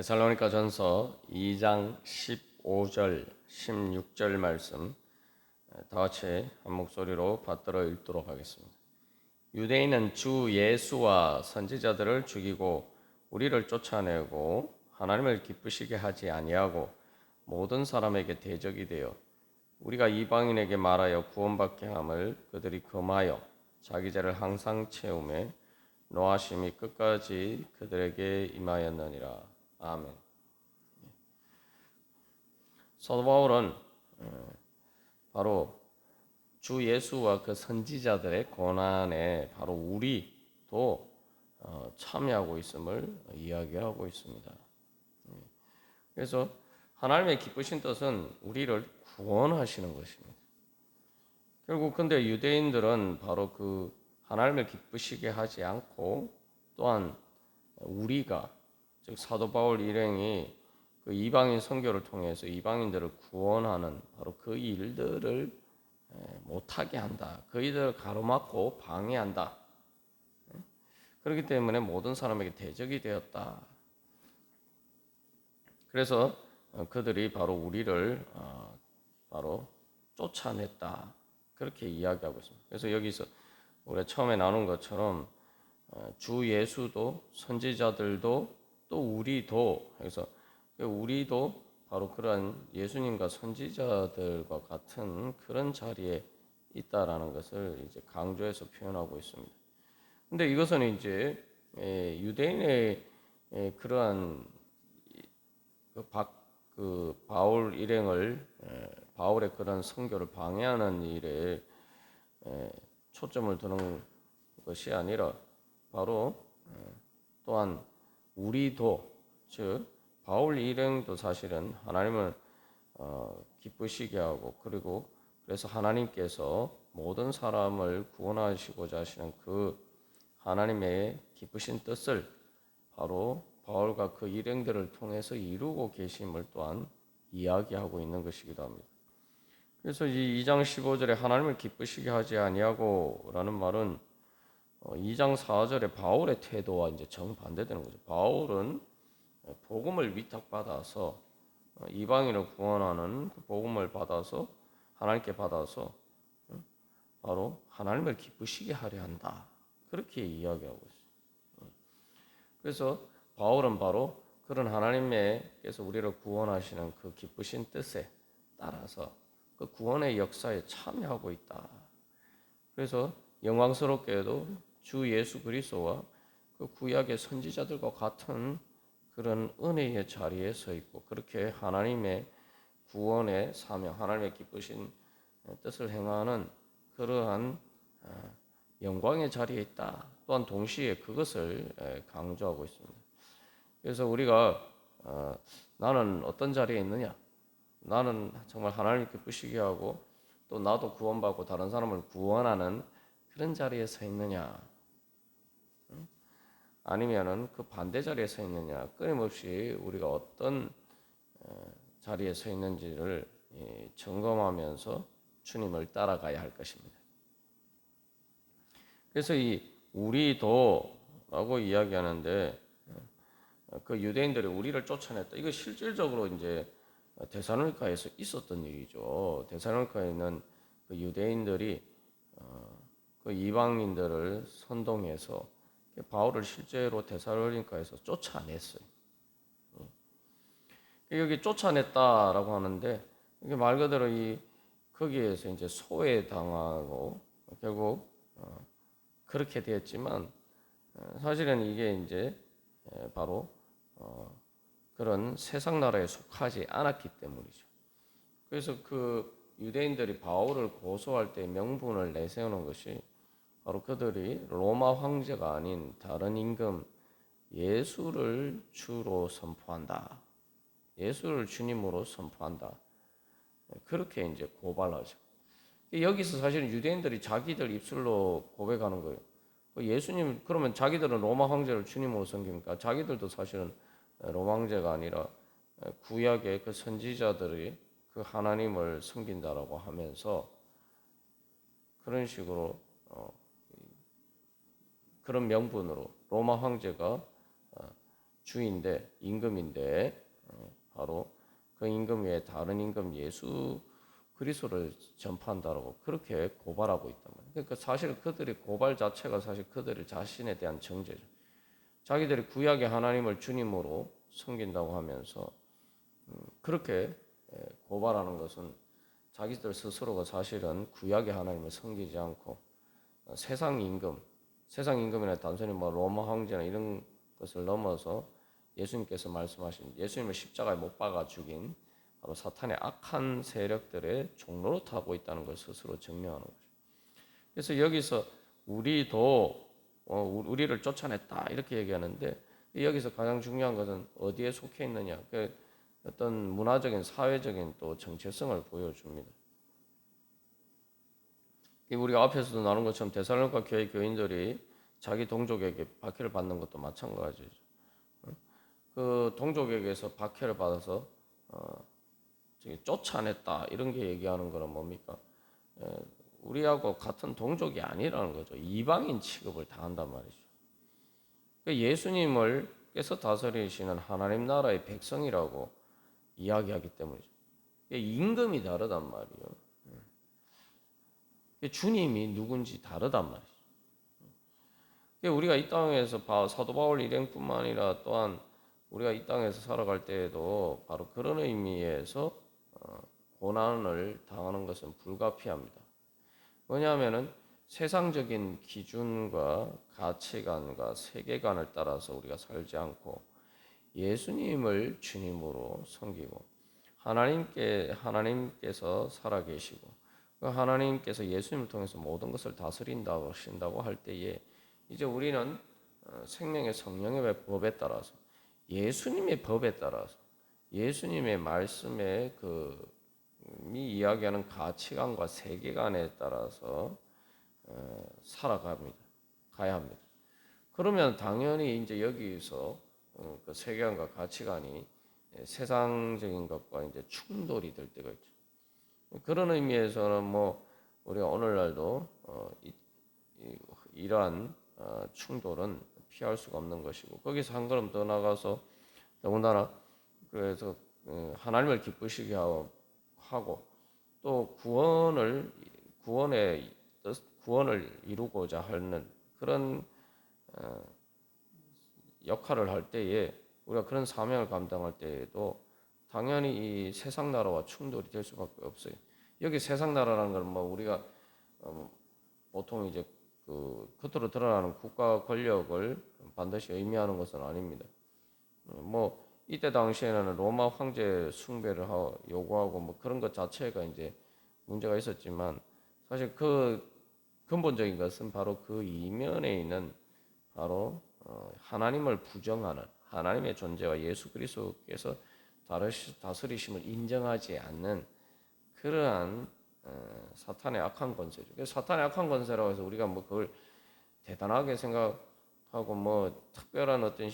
데살로니가전서 2장 15절, 16절 말씀 다 같이 한 목소리로 받들어 읽도록 하겠습니다. 유대인은 주 예수와 선지자들을 죽이고 우리를 쫓아내고 하나님을 기쁘시게 하지 아니하고 모든 사람에게 대적이 되어 우리가 이방인에게 말하여 구원받게 함을 그들이 금하여 자기 죄를 항상 채우매 노하심이 끝까지 그들에게 임하였느니라. 아멘. 사도 바울은 바로 주 예수와 그 선지자들의 고난에 바로 우리도 참여하고 있음을 이야기하고 있습니다. 그래서 하나님의 기쁘신 뜻은 우리를 구원하시는 것입니다. 결국 근데 유대인들은 바로 그 하나님을 기쁘시게 하지 않고 또한 우리가 즉 사도 바울 일행이 그 이방인 선교를 통해서 이방인들을 구원하는 바로 그 일들을 못하게 한다. 그 일들을 가로막고 방해한다. 그렇기 때문에 모든 사람에게 대적이 되었다. 그래서 그들이 바로 우리를 바로 쫓아냈다. 그렇게 이야기하고 있습니다. 그래서 여기서 우리가 처음에 나눈 것처럼 주 예수도 선지자들도 또 우리도 그래서 우리도 바로 그러한 예수님과 선지자들과 같은 그런 자리에 있다라는 것을 이제 강조해서 표현하고 있습니다. 근데 이것은 이제 유대인의 그러한 그 바울 일행을 바울의 그런 선교를 방해하는 일에 초점을 두는 것이 아니라 바로 또한 우리도 즉 바울 일행도 사실은 하나님을 기쁘시게 하고 그리고 그래서 하나님께서 모든 사람을 구원하시고자 하시는 그 하나님의 기쁘신 뜻을 바로 바울과 그 일행들을 통해서 이루고 계심을 또한 이야기하고 있는 것이기도 합니다. 그래서 이 2장 15절에 하나님을 기쁘시게 하지 아니하고라는 말은 2장 4절에 바울의 태도와 이제 정반대되는 거죠. 바울은 복음을 위탁받아서 이방인을 구원하는 그 복음을 받아서 하나님께 받아서 바로 하나님을 기쁘시게 하려 한다. 그렇게 이야기하고 있어요. 그래서 바울은 바로 그런 하나님께서 우리를 구원하시는 그 기쁘신 뜻에 따라서 그 구원의 역사에 참여하고 있다. 그래서 영광스럽게도 주 예수 그리스도와 그 구약의 선지자들과 같은 그런 은혜의 자리에 서 있고 그렇게 하나님의 구원의 사명, 하나님의 기쁘신 뜻을 행하는 그러한 영광의 자리에 있다. 또한 동시에 그것을 강조하고 있습니다. 그래서 우리가 나는 어떤 자리에 있느냐? 나는 정말 하나님 기쁘시게 하고 또 나도 구원받고 다른 사람을 구원하는 그런 자리에 서 있느냐? 아니면은 그 반대 자리에 서 있느냐? 끊임없이 우리가 어떤 자리에 서 있는지를 점검하면서 주님을 따라가야 할 것입니다. 그래서 이 우리도라고 이야기하는데 그 유대인들이 우리를 쫓아냈다. 이거 실질적으로 이제 데살로니가에서 있었던 일이죠. 데살로니가에 있는 그 유대인들이 그 이방인들을 선동해서 바울을 실제로 데살로니가에서 쫓아냈어요. 여기 쫓아냈다라고 하는데 이게 말 그대로 이 거기에서 이제 소외당하고 결국 그렇게 되었지만 사실은 이게 이제 바로 그런 세상 나라에 속하지 않았기 때문이죠. 그래서 그 유대인들이 바울을 고소할 때 명분을 내세우는 것이 바로 그들이 로마 황제가 아닌 다른 임금 예수를 주로 선포한다. 예수를 주님으로 선포한다. 그렇게 이제 고발하죠. 여기서 사실은 유대인들이 자기들 입술로 고백하는 거예요. 예수님 그러면 자기들은 로마 황제를 주님으로 섬깁니까? 자기들도 사실은 로마 황제가 아니라 구약의 그 선지자들이 그 하나님을 섬긴다라고 하면서 그런 식으로 그런 명분으로 로마 황제가 주인데 임금인데 바로 그 임금 외에 다른 임금 예수 그리스도를 전파한다라고 그렇게 고발하고 있단 말이에요. 그러니까 사실 그들의 고발 자체가 사실 그들의 자신에 대한 정죄죠. 자기들이 구약의 하나님을 주님으로 섬긴다고 하면서 그렇게 고발하는 것은 자기들 스스로가 사실은 구약의 하나님을 섬기지 않고 세상 임금이나 단순히 뭐 로마 황제나 이런 것을 넘어서 예수님께서 말씀하신 예수님을 십자가에 못 박아 죽인 바로 사탄의 악한 세력들의 종로로 타고 있다는 걸 스스로 증명하는 거죠. 그래서 여기서 우리를 쫓아냈다 이렇게 얘기하는데 여기서 가장 중요한 것은 어디에 속해 있느냐. 그 어떤 문화적인 사회적인 또 정체성을 보여줍니다. 우리가 앞에서도 나눈 것처럼 데살로니가 교회 교인들이 자기 동족에게 박해를 받는 것도 마찬가지죠. 그 동족에게서 박해를 받아서 쫓아냈다 이런 게 얘기하는 거는 뭡니까? 우리하고 같은 동족이 아니라는 거죠. 이방인 취급을 당한단 말이죠. 예수님을 께서 다스리시는 하나님 나라의 백성이라고 이야기하기 때문이죠. 임금이 다르단 말이에요. 주님이 누군지 다르단 말이죠. 우리가 이 땅에서 사도 바울 일행뿐만 아니라 또한 우리가 이 땅에서 살아갈 때에도 바로 그런 의미에서 고난을 당하는 것은 불가피합니다. 왜냐하면은 세상적인 기준과 가치관과 세계관을 따라서 우리가 살지 않고 예수님을 주님으로 섬기고 하나님께서 살아계시고 그 하나님께서 예수님을 통해서 모든 것을 다스린다고 하신다고 할 때에 이제 우리는 생명의 성령의 법에 따라서 예수님의 법에 따라서 예수님의 말씀에 이 이야기하는 가치관과 세계관에 따라서 가야 합니다. 그러면 당연히 이제 여기서 그 세계관과 가치관이 세상적인 것과 이제 충돌이 될 때가 있죠. 그런 의미에서는 뭐 우리가 오늘날도 이러한 충돌은 피할 수가 없는 것이고 거기서 한 걸음 더 나가서 더군다나 그래서 하나님을 기쁘시게 하고 또 구원을 이루고자 하는 그런 역할을 할 때에 우리가 그런 사명을 감당할 때에도 당연히 이 세상 나라와 충돌이 될 수밖에 없어요. 여기 세상 나라라는 건 뭐 우리가 보통 이제 겉으로 드러나는 국가 권력을 반드시 의미하는 것은 아닙니다. 뭐 이때 당시에는 로마 황제 숭배를 요구하고 뭐 그런 것 자체가 이제 문제가 있었지만 사실 그 근본적인 것은 바로 그 이면에 있는 바로 하나님을 부정하는 하나님의 존재와 예수 그리스도께서 다스리심을 인정하지 않는 그러한 사탄의 악한 권세죠. 그래서 사탄의 악한 권세라고 해서 우리가 뭐 그걸 대단하게 생각하고 뭐 특별한 어떤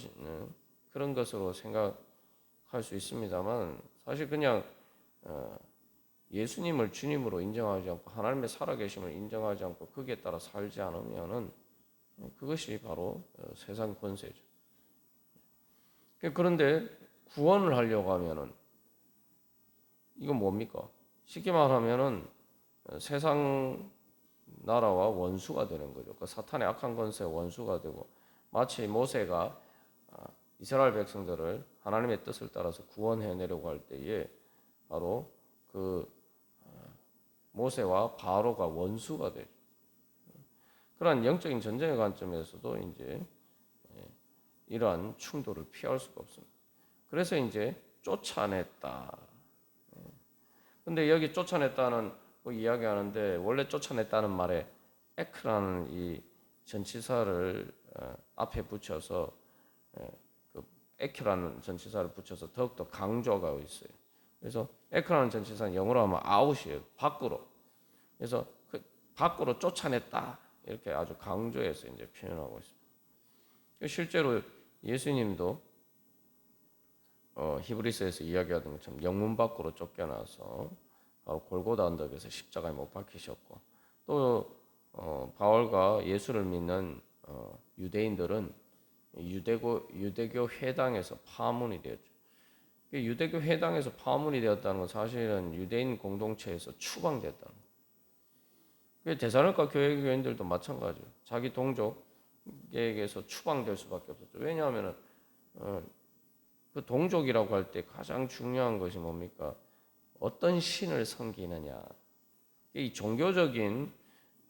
그런 것으로 생각할 수 있습니다만 사실 그냥 예수님을 주님으로 인정하지 않고 하나님의 살아계심을 인정하지 않고 거기에 따라 살지 않으면은 그것이 바로 세상 권세죠. 그런데 구원을 하려고 하면은 이건 뭡니까? 쉽게 말하면은 세상 나라와 원수가 되는 거죠. 그 사탄의 악한 권세의 원수가 되고 마치 모세가 이스라엘 백성들을 하나님의 뜻을 따라서 구원해내려고 할 때에 바로 그 모세와 바로가 원수가 되죠. 그러한 영적인 전쟁의 관점에서도 이제 이러한 충돌을 피할 수가 없습니다. 그래서 이제 쫓아냈다. 근데 여기 쫓아냈다는 거 이야기하는데 원래 쫓아냈다는 말에 에크라는 이 전치사를 앞에 붙여서 그 에크라는 전치사를 붙여서 더욱더 강조가 있어요. 그래서 에크라는 전치사는 영어로 하면 아웃이에요. 밖으로. 그래서 그 밖으로 쫓아냈다. 이렇게 아주 강조해서 이제 표현하고 있습니다. 실제로 예수님도 히브리서에서 이야기하던 것처럼 영문 밖으로 쫓겨나서 바로 골고다 언덕에서 십자가에 못 박히셨고 또 바울과 예수를 믿는 유대인들은 유대교 회당에서 파문이 되었죠. 유대교 회당에서 파문이 되었다는 건 사실은 유대인 공동체에서 추방됐다는 거예요. 데살로니가 교인들도 마찬가지예요. 자기 동족에게서 추방될 수밖에 없었죠. 왜냐하면 그 동족이라고 할 때 가장 중요한 것이 뭡니까? 어떤 신을 섬기느냐. 이 종교적인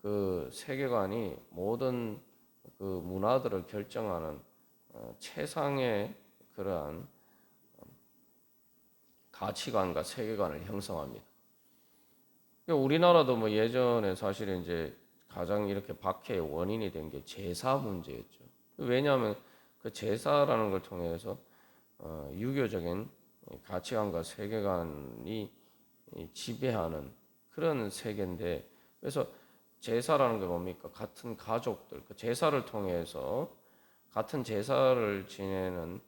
그 세계관이 모든 그 문화들을 결정하는 최상의 그러한 가치관과 세계관을 형성합니다. 우리나라도 뭐 예전에 사실 이제 가장 이렇게 박해의 원인이 된 게 제사 문제였죠. 왜냐하면 그 제사라는 걸 통해서 유교적인 가치관과 세계관이 지배하는 그런 세계인데, 그래서 제사라는 게 뭡니까? 같은 가족들, 그 제사를 통해서 같은 제사를 지내는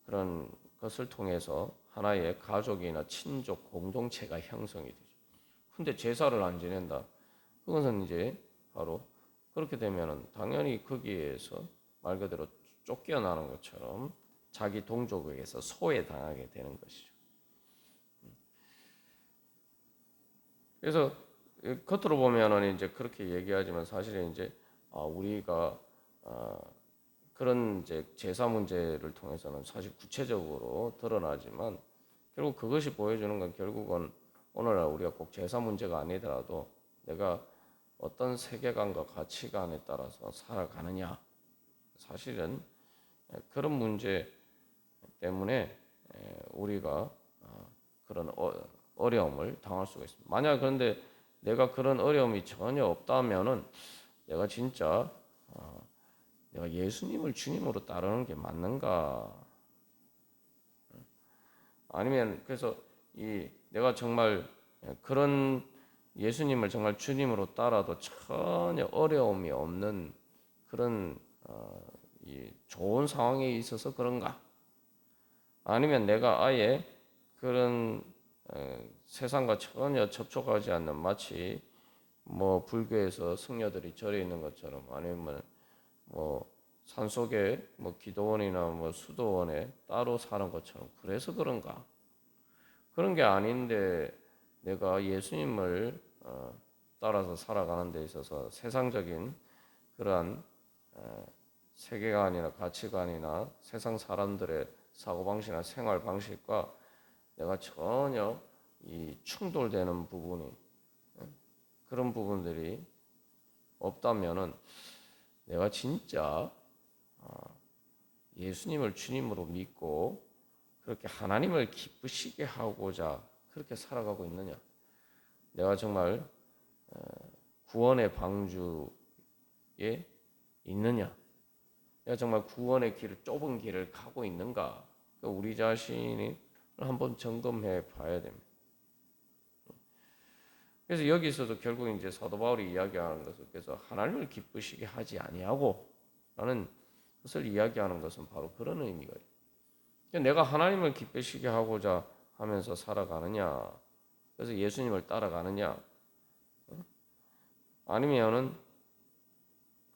그런 것을 통해서 하나의 가족이나 친족 공동체가 형성이 되죠. 근데 제사를 안 지낸다. 그것은 이제 바로 그렇게 되면은 당연히 거기에서 말 그대로 쫓겨나는 것처럼 자기 동족에게서 소외당하게 되는 것이죠. 그래서 겉으로 보면은 이제 그렇게 얘기하지만 사실은 이제 우리가 그런 이제 제사 문제를 통해서는 사실 구체적으로 드러나지만 결국 그것이 보여주는 건 결국은 오늘날 우리가 꼭 제사 문제가 아니더라도 내가 어떤 세계관과 가치관에 따라서 살아가느냐, 사실은 그런 문제 때문에 우리가 그런 어려움을 당할 수가 있습니다. 만약 그런데 내가 그런 어려움이 전혀 없다면은 내가 진짜 내가 예수님을 주님으로 따르는 게 맞는가? 아니면 그래서 내가 정말 그런 예수님을 정말 주님으로 따라도 전혀 어려움이 없는 그런 좋은 상황에 있어서 그런가? 아니면 내가 아예 그런 세상과 전혀 접촉하지 않는, 마치 뭐 불교에서 승려들이 절에 있는 것처럼, 아니면 뭐 산속에 뭐 기도원이나 뭐 수도원에 따로 사는 것처럼 그래서 그런가? 그런 게 아닌데 내가 예수님을 따라서 살아가는 데 있어서 세상적인 그러한 세계관이나 가치관이나 세상 사람들의 사고방식이나 생활 방식과 내가 전혀 충돌되는 부분이, 그런 부분들이 없다면은 내가 진짜 예수님을 주님으로 믿고 그렇게 하나님을 기쁘시게 하고자 그렇게 살아가고 있느냐? 내가 정말 구원의 방주에 있느냐? 내가 정말 구원의 길을, 좁은 길을 가고 있는가? 우리 자신이 한번 점검해 봐야 됩니다. 그래서 여기서도 결국 이제 사도 바울이 이야기하는 것은, 그래서 하나님을 기쁘시게 하지 아니하고 라는 것을 이야기하는 것은 바로 그런 의미가 있어요. 내가 하나님을 기쁘시게 하고자 하면서 살아가느냐, 그래서 예수님을 따라가느냐, 아니면은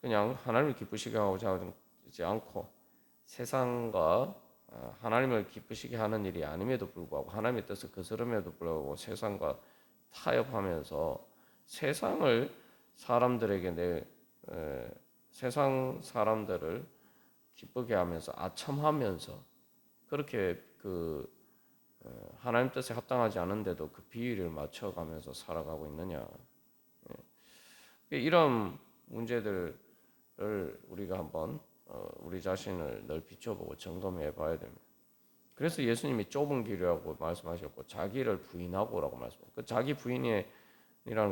그냥 하나님을 기쁘시게 하고자 하지 않고 세상과 하나님을 기쁘시게 하는 일이 아님에도 불구하고, 하나님의 뜻을 거스름에도 불구하고 세상과 타협하면서 세상을 사람들에게 세상 사람들을 기쁘게 하면서 아첨하면서 그렇게 하나님 뜻에 합당하지 않은데도 그 비율을 맞춰가면서 살아가고 있느냐. 이런 문제들을 우리가 한번 우리 자신을 늘 비춰보고 점검해 봐야 됩니다. 그래서 예수님이 좁은 길이라고 말씀하셨고 자기를 부인하고라고 말씀하셨고, 그 자기 부인이라는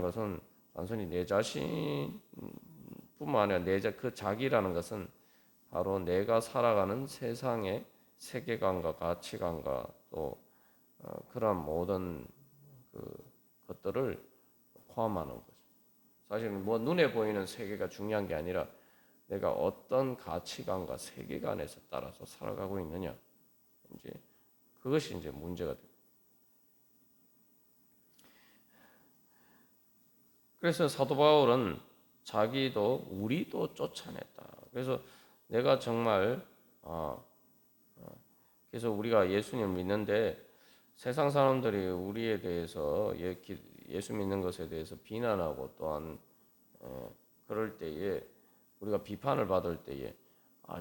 것은 단순히 내 자신뿐만 아니라 그 자기라는 것은 바로 내가 살아가는 세상의 세계관과 가치관과 또 그러한 모든 것들을 포함하는 거죠. 사실 뭐 눈에 보이는 세계가 중요한 게 아니라 내가 어떤 가치관과 세계관에서 따라서 살아가고 있느냐, 이제 그것이 이제 문제가 됩니다. 그래서 사도 바울은 자기도 우리도 쫓아냈다. 그래서 내가 정말 그래서 우리가 예수님을 믿는데 세상 사람들이 우리에 대해서 예수 믿는 것에 대해서 비난하고 또한 그럴 때에 우리가 비판을 받을 때에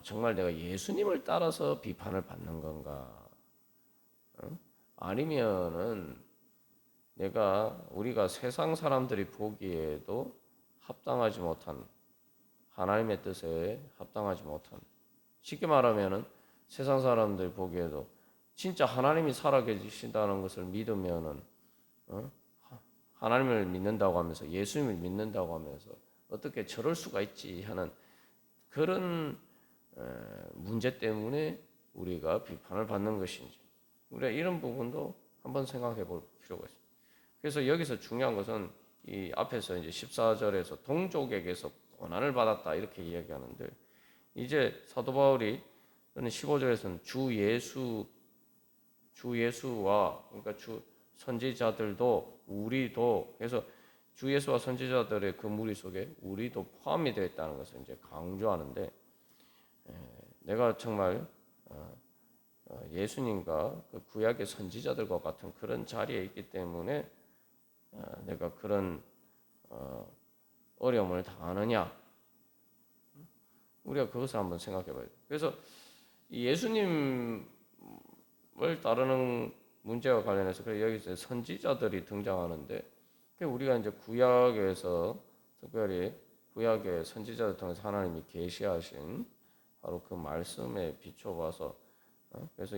정말 내가 예수님을 따라서 비판을 받는 건가? 아니면은 우리가 세상 사람들이 보기에도 합당하지 못한 하나님의 뜻에 합당하지 못한 쉽게 말하면은 세상 사람들이 보기에도 진짜 하나님이 살아계신다는 것을 믿으면은 하나님을 믿는다고 하면서 예수님을 믿는다고 하면서 어떻게 저럴 수가 있지 하는 그런 문제 때문에 우리가 비판을 받는 것인지 우리가 이런 부분도 한번 생각해 볼 필요가 있습니다. 그래서 여기서 중요한 것은 이 앞에서 이제 14절에서 동족에게서 고난을 받았다 이렇게 이야기하는데 이제 사도 바울이 15절에서는 주 예수와 그러니까 주 선지자들도 우리도 그래서 주 예수와 선지자들의 그 무리 속에 우리도 포함이 되어 있다는 것을 이제 강조하는데 내가 정말 예수님과 그 구약의 선지자들과 같은 그런 자리에 있기 때문에 내가 그런 어려움을 당하느냐 우리가 그것을 한번 생각해 봐야 돼요. 그래서 예수님을 따르는 문제와 관련해서 여기서 선지자들이 등장하는데 우리가 이제 구약에서 특별히 구약의 선지자들 통해서 하나님이 계시하신 바로 그 말씀에 비춰봐서 그래서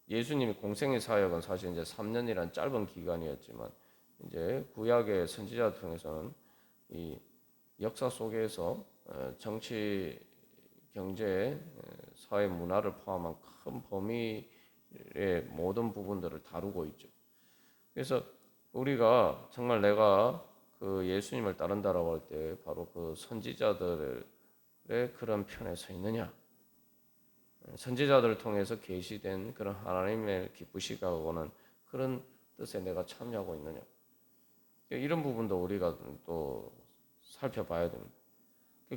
예수님이 공생의 사역은 사실 이제 3년이란 짧은 기간이었지만 이제 구약의 선지자들 통해서는 이 역사 속에서 정치, 경제, 사회, 문화를 포함한 큰 범위의 모든 부분들을 다루고 있죠. 그래서 우리가 정말 내가 그 예수님을 따른다라고 할 때 바로 그 선지자들의 그런 편에 서 있느냐? 선지자들을 통해서 계시된 그런 하나님의 기쁘시고 오는 그런 뜻에 내가 참여하고 있느냐? 이런 부분도 우리가 또 살펴봐야 됩니다.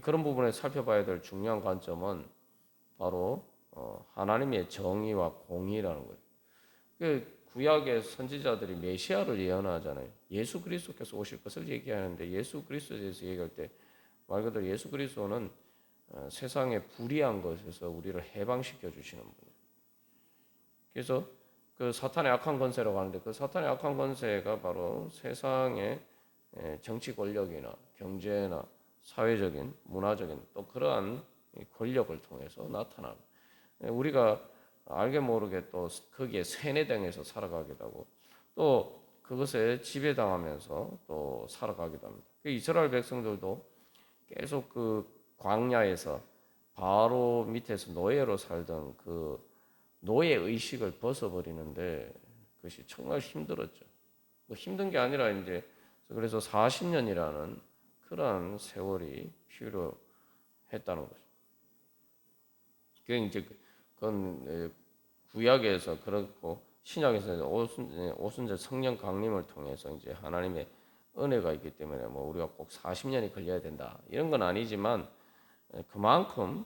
그런 부분에 살펴봐야 될 중요한 관점은 바로 하나님의 정의와 공의라는 거예요. 구약의 선지자들이 메시아를 예언하잖아요. 예수 그리스도께서 오실 것을 얘기하는데 예수 그리스도에 대해서 얘기할 때 말 그대로 예수 그리스도는 세상의 불의한 것에서 우리를 해방시켜 주시는 분이에요. 그래서 그 사탄의 악한 권세라고 하는데 그 사탄의 악한 권세가 바로 세상의 정치 권력이나 경제나 사회적인 문화적인 또 그러한 권력을 통해서 나타나고 우리가 알게 모르게 또 거기에 세뇌당해서 살아가기도 하고 또 그것에 지배당하면서 또 살아가기도 합니다. 이스라엘 백성들도 계속 그 광야에서 바로 밑에서 노예로 살던 그 노예 의식을 벗어버리는데 그것이 정말 힘들었죠. 뭐 힘든 게 아니라 이제 그래서 40년이라는 그러한 세월이 필요했다는 거죠. 그게 이제 그건 구약에서 그렇고 신약에서 오순절 성령 강림을 통해서 이제 하나님의 은혜가 있기 때문에 뭐 우리가 꼭 40년이 걸려야 된다 이런 건 아니지만 그만큼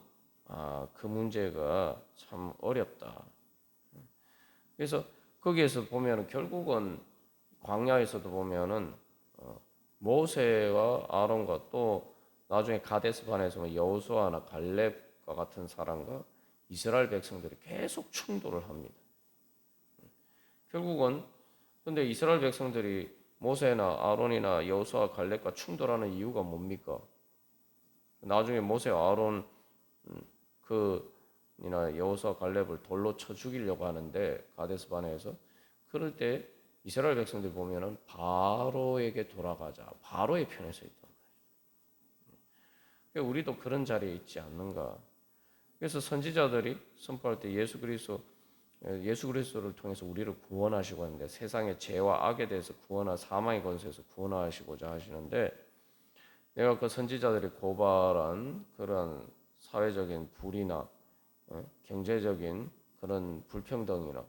그 문제가 참 어렵다. 그래서 거기에서 보면 결국은 광야에서도 보면은 모세와 아론과 또 나중에 가데스 반에서 여호수아나 갈렙과 같은 사람과 이스라엘 백성들이 계속 충돌을 합니다. 결국은 근데 이스라엘 백성들이 모세나 아론이나 여호수아 갈렙과 충돌하는 이유가 뭡니까? 나중에 모세와 아론 그이나 여호수아 갈렙을 돌로 쳐 죽이려고 하는데 가데스 바네에서 그럴 때 이스라엘 백성들 보면은 바로에게 돌아가자. 바로의 편에 서 있단 말이에요. 우리도 그런 자리에 있지 않는가? 그래서 선지자들이 선포할 때 예수 그리스도를 통해서 우리를 구원하시고 하는데 세상의 죄와 악에 대해서 사망의 권세에서 구원하시고자 하시는데 내가 그 선지자들이 고발한 그런 사회적인 불의나 경제적인 그런 불평등이나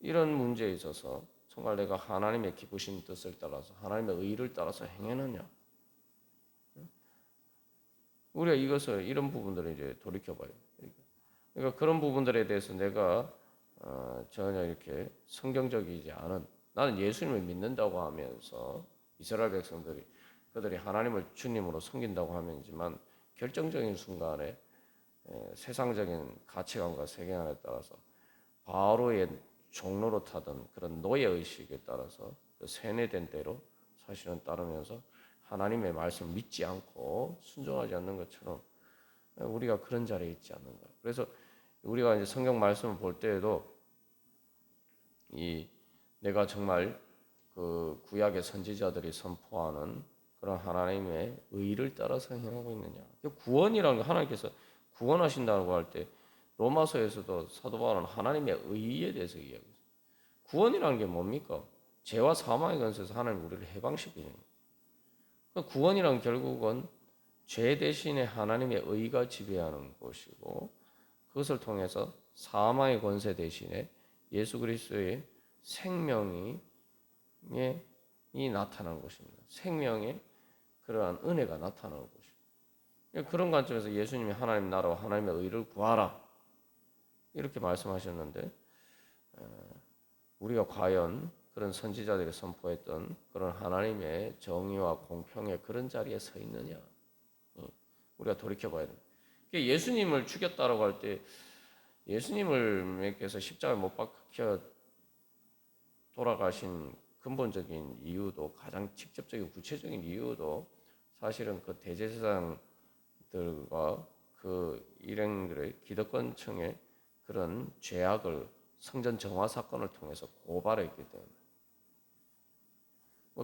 이런 문제에 있어서 정말 내가 하나님의 기쁘신 뜻을 따라서 하나님의 의를 따라서 행하느냐? 우리가 이것을 이런 부분들을 이제 돌이켜봐요. 그러니까 그런 부분들에 대해서 내가 전혀 이렇게 성경적이지 않은 나는 예수님을 믿는다고 하면서 이스라엘 백성들이 그들이 하나님을 주님으로 섬긴다고 하면지만 결정적인 순간에 세상적인 가치관과 세계관에 따라서 바로의 종로로 타던 그런 노예 의식에 따라서 그 세뇌된 대로 사실은 따르면서 하나님의 말씀을 믿지 않고 순종하지 않는 것처럼 우리가 그런 자리에 있지 않는가. 그래서 우리가 이제 성경 말씀을 볼 때에도 이 내가 정말 그 구약의 선지자들이 선포하는 그런 하나님의 의를 따라서 행하고 있느냐. 구원이라는 거 하나님께서 구원하신다고 할 때 로마서에서도 사도 바울은 하나님의 의에 대해서 이야기해요. 구원이라는 게 뭡니까? 죄와 사망의 권세에서 하나님 우리를 해방시키는 거예요. 구원이란 결국은 죄 대신에 하나님의 의가 지배하는 것이고 그것을 통해서 사망의 권세 대신에 예수 그리스도의 생명이 나타나는 것입니다. 생명의 그러한 은혜가 나타나는 것입니다. 그런 관점에서 예수님이 하나님 나라와 하나님의 의를 구하라 이렇게 말씀하셨는데 우리가 과연 그런 선지자들이 선포했던 그런 하나님의 정의와 공평의 그런 자리에 서 있느냐 우리가 돌이켜봐야 됩니다. 예수님을 죽였다라고 할 때 예수님을께서 십자가에 못 박혀 돌아가신 근본적인 이유도 가장 직접적인 구체적인 이유도 사실은 그 대제사장들과 그 일행들의 기득권층의 그런 죄악을 성전 정화 사건을 통해서 고발했기 때문에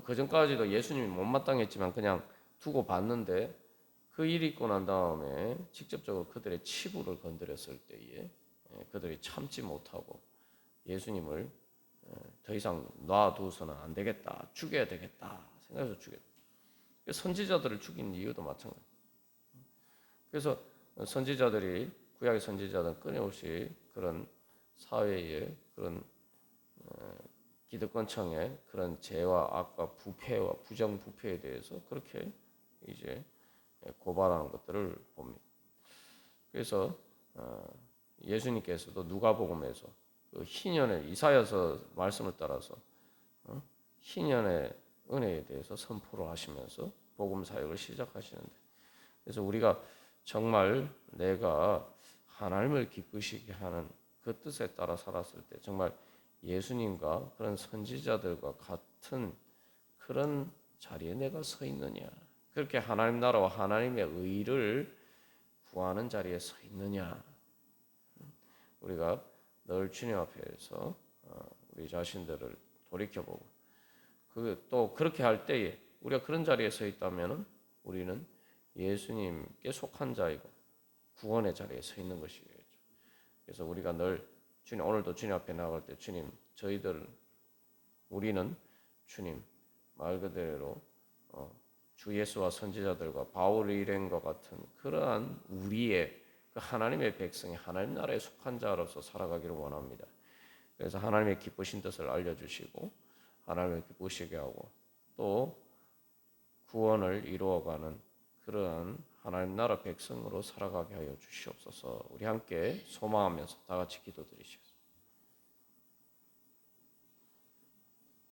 그 전까지도 예수님이 못마땅했지만 그냥 두고 봤는데 그 일이 있고 난 다음에 직접적으로 그들의 치부를 건드렸을 때에 그들이 참지 못하고 예수님을 더 이상 놔두서는 안 되겠다, 죽여야 되겠다 생각해서 죽였다. 선지자들을 죽인 이유도 마찬가지. 그래서 선지자들이 구약의 선지자들은 끊임없이 그런 사회의 그런 기득권층의 그런 죄와 악과 부패와 부정부패에 대해서 그렇게 이제 고발하는 것들을 봅니다. 그래서 예수님께서도 누가복음에서 그 희년의 이사야서 말씀을 따라서 희년의 은혜에 대해서 선포를 하시면서 복음 사역을 시작하시는데 그래서 우리가 정말 내가 하나님을 기쁘시게 하는 그 뜻에 따라 살았을 때 정말 예수님과 그런 선지자들과 같은 그런 자리에 내가 서 있느냐 그렇게 하나님 나라와 하나님의 의를 구하는 자리에 서 있느냐 우리가 늘 주님 앞에서 우리 자신들을 돌이켜보고 또 그렇게 할 때에 우리가 그런 자리에 서 있다면 우리는 예수님께 속한 자이고 구원의 자리에 서 있는 것이겠죠. 그래서 우리가 늘 주님 오늘도 주님 앞에 나갈 때 주님 우리는 주님 말 그대로 주 예수와 선지자들과 바울 일행과 같은 그러한 우리의 그 하나님의 백성이 하나님 나라에 속한 자로서 살아가기를 원합니다. 그래서 하나님의 기쁘신 뜻을 알려주시고 하나님을 기쁘시게 하고 또 구원을 이루어가는 그러한 하나님 나라 백성으로 살아가게 하여 주시옵소서. 우리 함께 소망하면서 다 같이 기도드리시겠습니다.